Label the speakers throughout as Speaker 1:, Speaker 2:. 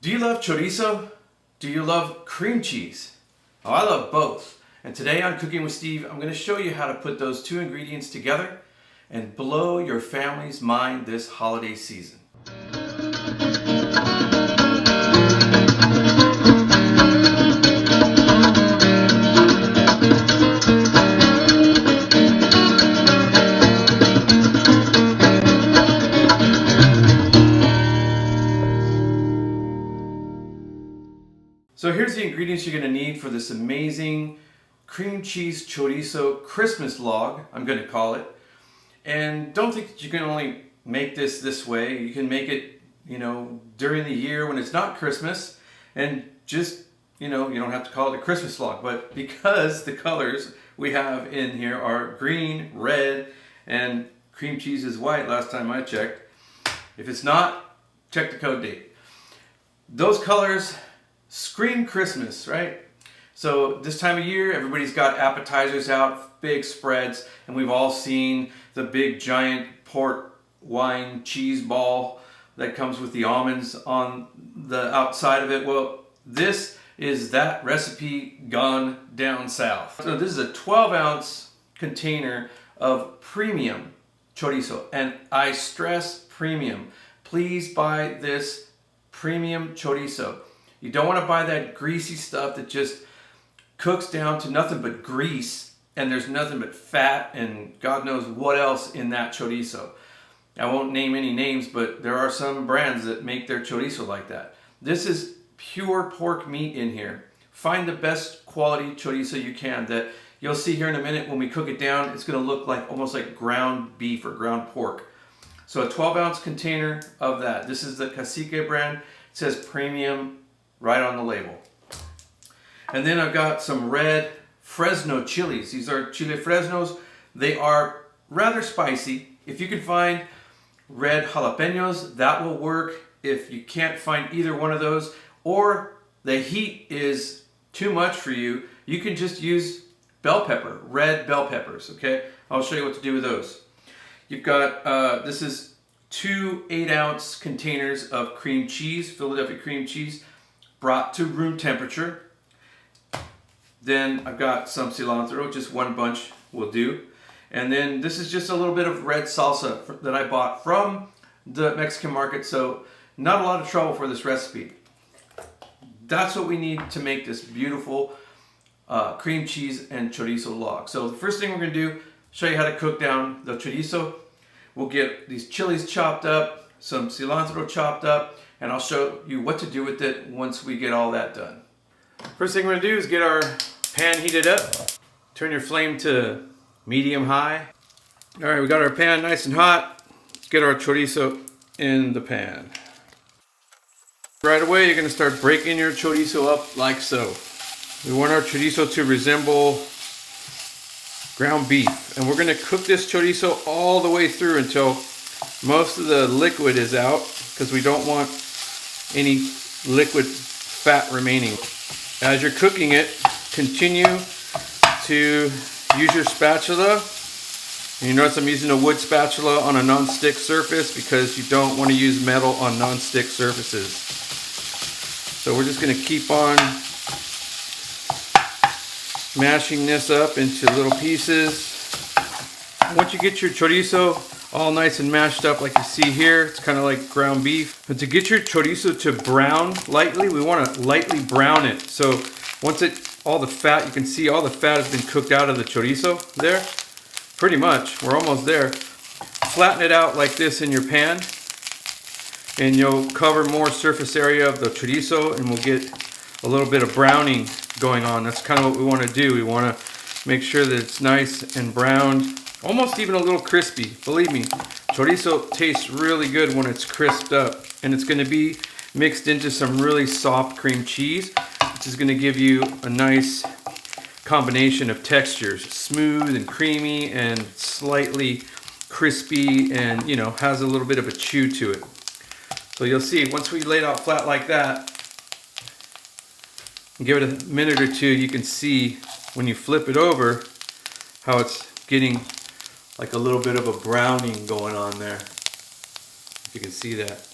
Speaker 1: Do you love chorizo? Do you love cream cheese? Oh, I love both. And today on Cooking with Steve, I'm going to show you how to put those two ingredients together and blow your family's mind this holiday season. So here's the ingredients you're going to need for this amazing cream cheese chorizo Christmas log, I'm going to call it. And don't think that you can only make this way. You can make it, during the year when it's not Christmas, and just, you don't have to call it a Christmas log. But because the colors we have in here are green, red, and cream cheese is white last time I checked. If it's not, check the code date. Those colors scream Christmas, right? So this time of year, everybody's got appetizers out, big spreads, and we've all seen the big giant port wine cheese ball that comes with the almonds on the outside of it. Well, this is that recipe gone down south. So this is a 12-ounce container of premium chorizo, and I stress premium. Please buy this premium chorizo. You don't want to buy that greasy stuff that just cooks down to nothing but grease, and there's nothing but fat and God knows what else in that chorizo. I won't name any names, but there are some brands that make their chorizo like that. This is pure pork meat in here. Find the best quality chorizo you can that you'll see here in a minute when we cook it down. It's going to look like almost like ground beef or ground pork. So a 12-ounce container of that. This is the Cacique brand. It says premium right on the label. And then I've got some red Fresno Chilies. These are chile Fresnos. They are rather spicy. If you can find red jalapeños, that will work. If you can't find either one of those, or the heat is too much for you, you can just use bell pepper, red bell peppers, okay? I'll show you what to do with those. You've got, this is 2 8-ounce containers of cream cheese, Philadelphia cream cheese, brought to room temperature. Then I've got some cilantro, just one bunch will do. And then this is just a little bit of red salsa that I bought from the Mexican market, so not a lot of trouble for this recipe. That's what we need to make this beautiful cream cheese and chorizo log. So the first thing we're going to do, show you how to cook down the chorizo. We'll get these chilies chopped up, some cilantro chopped up, and I'll show you what to do with it once we get all that done. First thing we're going to do is get our pan heated up. Turn your flame to medium high. All right, we got our pan nice and hot. Let's get our chorizo in the pan. Right away, you're going to start breaking your chorizo up like so. We want our chorizo to resemble ground beef. And we're going to cook this chorizo all the way through until most of the liquid is out, because we don't want any liquid fat remaining. As you're cooking it, continue to use your spatula. And you notice I'm using a wood spatula on a non-stick surface because you don't want to use metal on non-stick surfaces. So we're just going to keep on mashing this up into little pieces. Once you get your chorizo all nice and mashed up like you see here, it's kind of like ground beef. But to get your chorizo to brown lightly, we want to lightly brown it. So once all the fat, you can see all the fat has been cooked out of the chorizo there. Pretty much, we're almost there. Flatten it out like this in your pan, and you'll cover more surface area of the chorizo, and we'll get a little bit of browning going on. That's kind of what we want to do. We want to make sure that it's nice and browned, almost even a little crispy. Believe me, chorizo tastes really good when it's crisped up, and it's going to be mixed into some really soft cream cheese, which is going to give you a nice combination of textures, smooth and creamy and slightly crispy, and has a little bit of a chew to it. So you'll see once we lay it out flat like that and give it a minute or two, you can see when you flip it over how it's getting like a little bit of a browning going on there, if you can see that.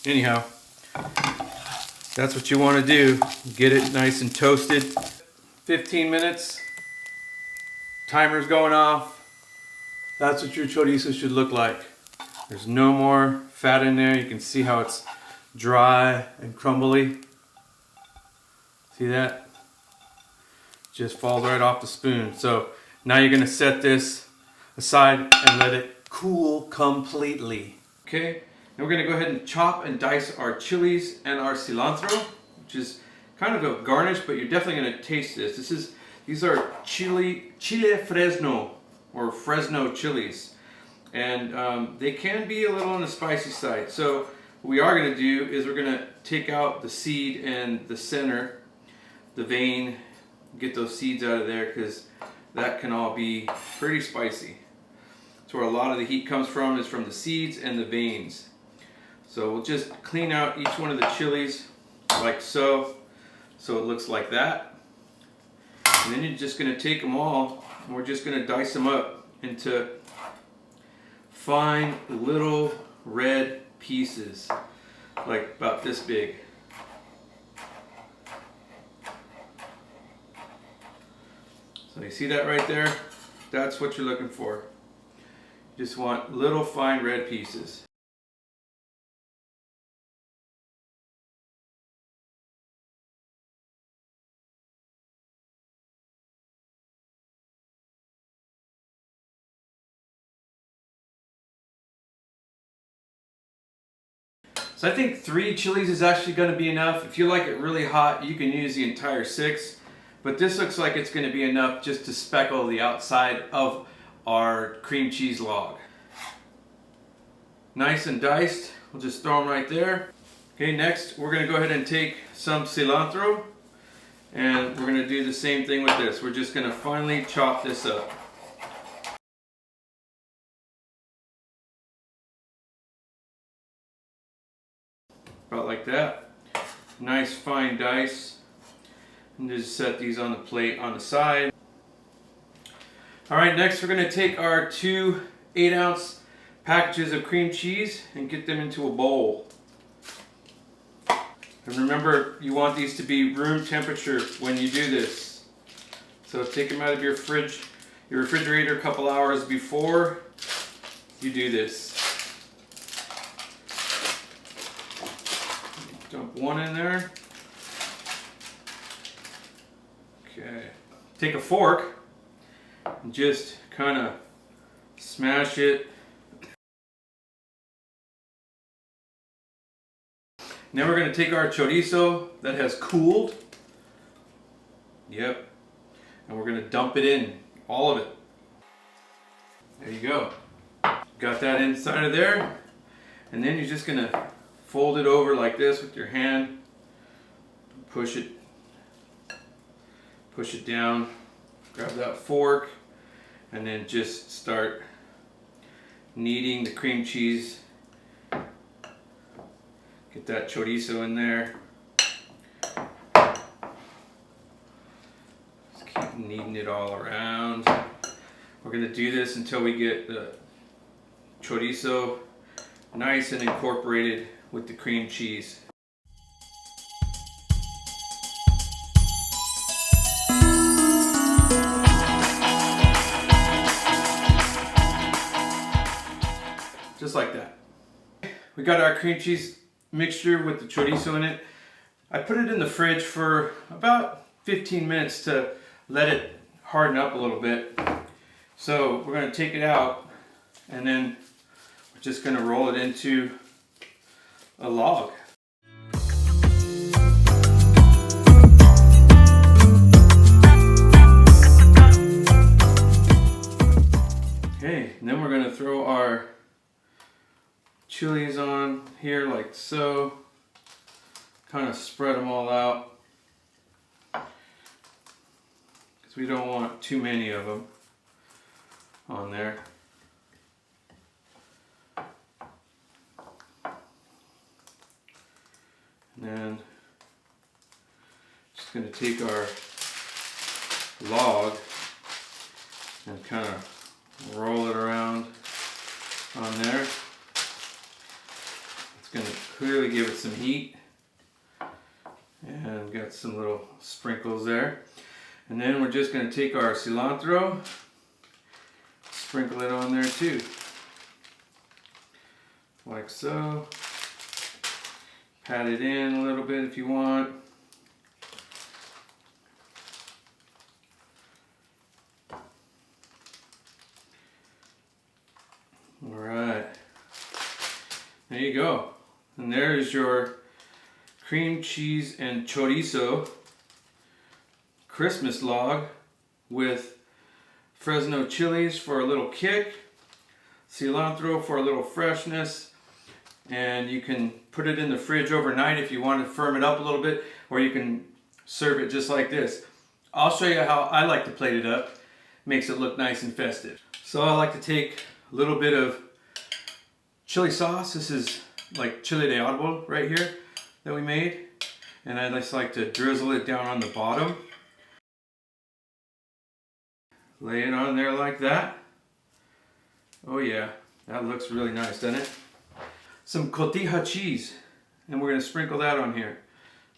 Speaker 1: Anyhow, That's what you want to do. Get it nice and toasted. 15 minutes. Timer's going off. That's what your chorizo should look like. There's no more fat in there. You can see how it's dry and crumbly. See that? Just falls right off the spoon. So now you're gonna set this aside and let it cool completely. Okay, now we're gonna go ahead and chop and dice our chilies and our cilantro, which is kind of a garnish, but you're definitely gonna taste this. These are chile Fresno, or Fresno chilies. And they can be a little on the spicy side. So what we are gonna do is we're gonna take out the seed and the center, the vein, get those seeds out of there, because that can all be pretty spicy. So where a lot of the heat comes from is from the seeds and the veins. So we'll just clean out each one of the chilies like so. So it looks like that. And then you're just gonna take them all and we're just gonna dice them up into fine little red pieces, like about this big. So you see that right there? That's what you're looking for. You just want little fine red pieces. So I think 3 chilies is actually going to be enough. If you like it really hot, you can use the entire 6. But this looks like it's going to be enough just to speckle the outside of our cream cheese log. Nice and diced. We'll just throw them right there. Okay, next we're going to go ahead and take some cilantro. And we're going to do the same thing with this. We're just going to finely chop this up. About like that. Nice fine dice. And just set these on the plate on the side. Alright, next we're going to take our 2 8-ounce packages of cream cheese and get them into a bowl. And remember, you want these to be room temperature when you do this. So take them out of your refrigerator a couple hours before you do this. Dump one in there. Okay. Take a fork and just kind of smash it. Now we're going to take our chorizo that has cooled. Yep. And we're going to dump it in, all of it. There you go. Got that inside of there. And then you're just going to fold it over like this with your hand. Push it down. Grab that fork. And then just start kneading the cream cheese. Get that chorizo in there. Just keep kneading it all around. We're going to do this until we get the chorizo nice and incorporated with the cream cheese. Just like that. We got our cream cheese mixture with the chorizo in it. I put it in the fridge for about 15 minutes to let it harden up a little bit. So we're going to take it out and then we're just going to roll it into a log. Okay, and then we're going to throw our chilies on here like so. Kind of spread them all out because we don't want too many of them on there. And then just going to take our log and kind of roll it around on there. It's going to clearly give it some heat. got some little sprinkles there. And then we're just going to take our cilantro, sprinkle it on there too. Like so. Pat it in a little bit if you want. Alright. There you go. And there's your cream cheese and chorizo Christmas log with Fresno Chilies for a little kick, cilantro for a little freshness, and you can put it in the fridge overnight if you want to firm it up a little bit, or you can serve it just like this. I'll show you how I like to plate it up. Makes it look nice and festive. So I like to take a little bit of chili sauce. This is like chile de árbol right here that we made. And I just like to drizzle it down on the bottom. Lay it on there like that. Oh yeah, that looks really nice, doesn't it? Some Tortilla cheese, and we're going to sprinkle that on here.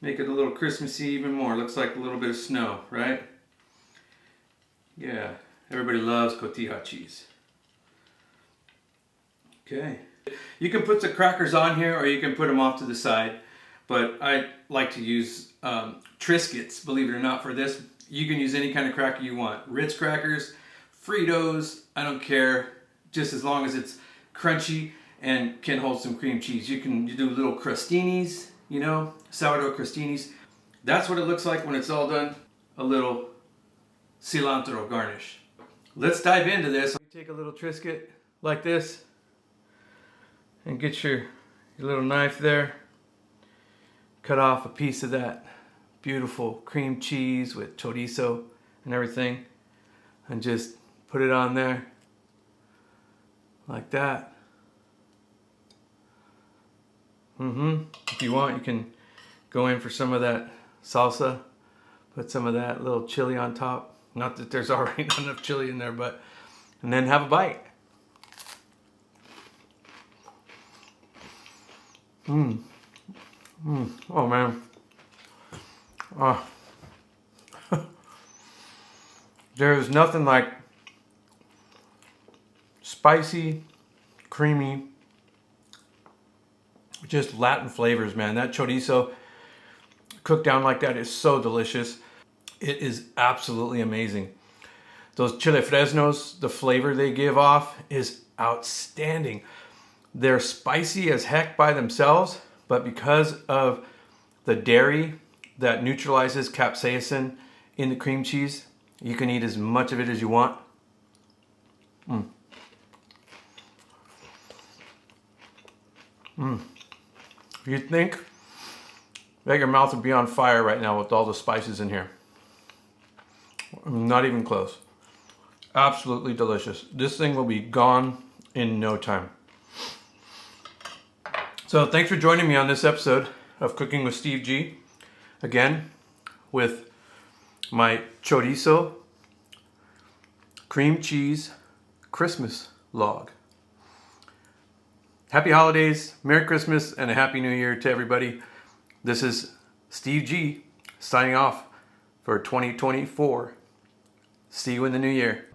Speaker 1: Make it a little Christmassy even more. Looks like a little bit of snow, right? Yeah, everybody loves Tortilla cheese. Okay. You can put the crackers on here or you can put them off to the side, but I like to use Triscuits, believe it or not, for this. You can use any kind of cracker you want. Ritz crackers, Fritos, I don't care, just as long as it's crunchy and can hold some cream cheese. You do little crostinis, you know, sourdough crostinis. That's what it looks like when it's all done. A little cilantro garnish. Let's dive into this. Take a little Triscuit like this and get your little knife there. Cut off a piece of that beautiful cream cheese with chorizo and everything, and just put it on there like that. If you want, you can go in for some of that salsa, put some of that little chili on top. Not that there's already not enough chili in there, but, and then have a bite. Oh man. There is nothing like spicy, creamy, just Latin flavors, man. That chorizo cooked down like that is so delicious. It is absolutely amazing. Those chile fresnos, the flavor they give off is outstanding. They're spicy as heck by themselves, but because of the dairy that neutralizes capsaicin in the cream cheese, you can eat as much of it as you want. You'd think that your mouth would be on fire right now with all the spices in here. Not even close. Absolutely delicious. This thing will be gone in no time. So thanks for joining me on this episode of Cooking with Steve G. Again, with my chorizo cream cheese Christmas log. Happy holidays, Merry Christmas, and a Happy New Year to everybody. This is Steve G signing off for 2024. See you in the new year.